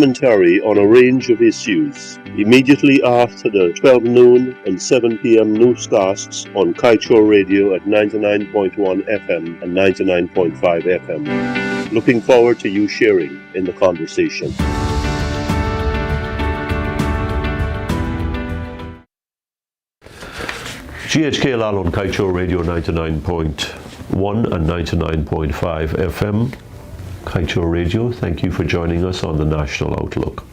commentary on a range of issues immediately after the 12 noon and 7 p.m. newscasts on Kaieteur Radio at 99.1 FM and 99.5 FM. Looking forward to you sharing in the conversation. GHK Lall on Kaieteur Radio 99.1 and 99.5 FM. Kaieteur Radio, thank you for joining us on the National Outlook.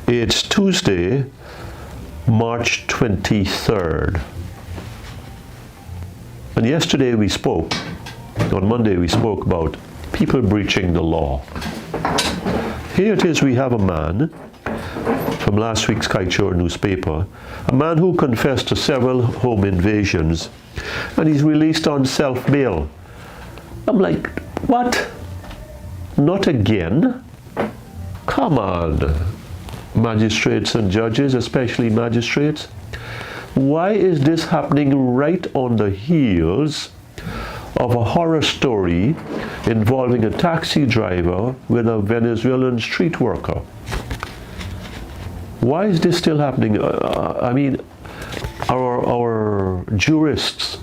It's Tuesday, March 23rd. And yesterday on Monday we spoke about people breaching the law. Here it is, we have a man from last week's Kaieteur newspaper, a man who confessed to several home invasions, and he's released on self-bail. I'm like, what? Not again? Come on, magistrates and judges, especially magistrates. Why is this happening right on the heels of a horror story involving a taxi driver with a Venezuelan street worker? Why is this still happening? I mean, our jurists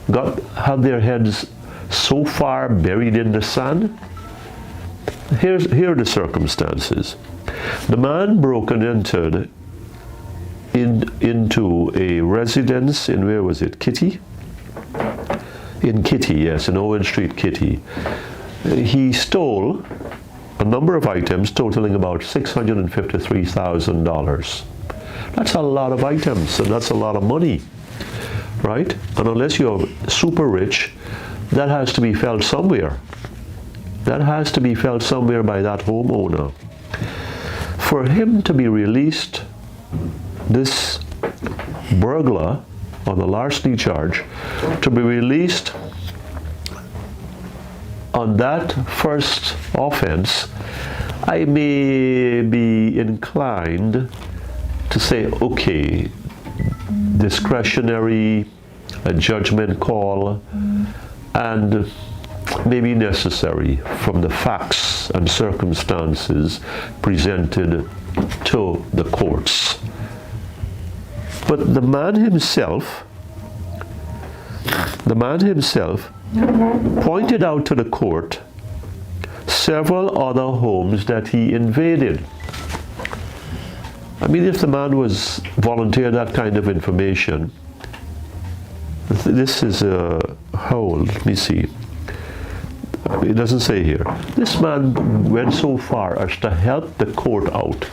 had their heads so far buried in the sand? Here are the circumstances. The man broke and entered into a residence in, where was it, Kitty? In Kitty, yes, in Owen Street, Kitty. He stole a number of items totaling about $653,000. That's a lot of items, and that's a lot of money, right? And unless you're super rich, that has to be felt somewhere. That has to be felt somewhere by that homeowner. For him to be released, this burglar on the larceny charge, to be released on that first offense, I may be inclined to say, okay, discretionary, a judgment call, and maybe necessary from the facts and circumstances presented to the courts. But the man himself pointed out to the court several other homes that he invaded. I mean, if the man was volunteered that kind of information, this is how old? Let me see. It doesn't say here. This man went so far as to help the court out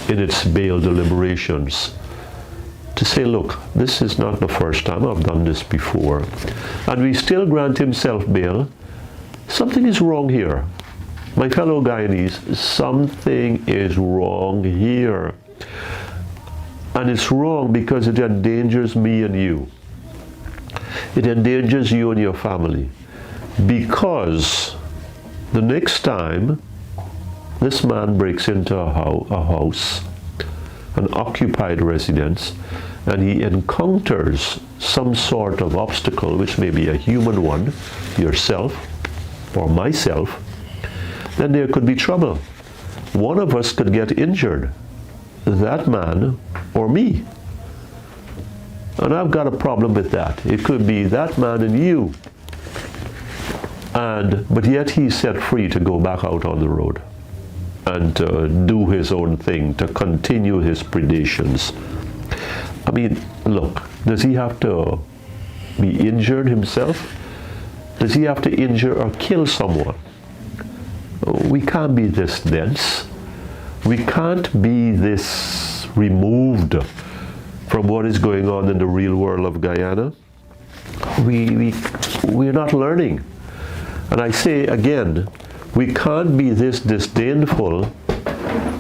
in its bail deliberations, to say, look, this is not the first time, I've done this before, and we still grant him self-bail. Something is wrong here. My fellow Guyanese, something is wrong here. And it's wrong because it endangers me and you. It endangers you and your family. Because the next time this man breaks into a house, an occupied residence, and he encounters some sort of obstacle, which may be a human one, yourself or myself, then there could be trouble. One of us could get injured, that man or me. And I've got a problem with that. It could be that man and you. But yet he's set free to go back out on the road and do his own thing, to continue his predations. I mean, look, does he have to be injured himself? Does he have to injure or kill someone? We can't be this dense. We can't be this removed from what is going on in the real world of Guyana. We're not learning. And I say again, we can't be this disdainful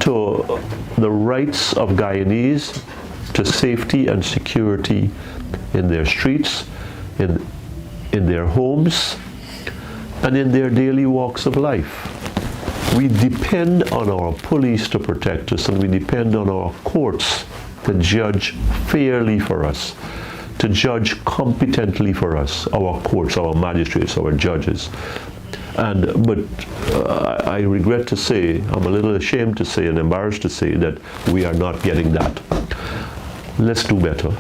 to the rights of Guyanese to safety and security in their streets, in their homes, and in their daily walks of life. We depend on our police to protect us, and we depend on our courts to judge fairly for us, to judge competently for us, our courts, our magistrates, our judges. But I regret to say, I'm a little ashamed to say and embarrassed to say that we are not getting that. Let's do better.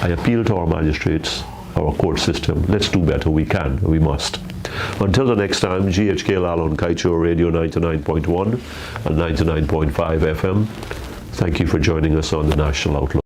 I appeal to our magistrates, our court system. Let's do better. We can. We must. Until the next time, GHK Lall on Kaieteur Radio 99.1 and 99.5 FM. Thank you for joining us on the National Outlook.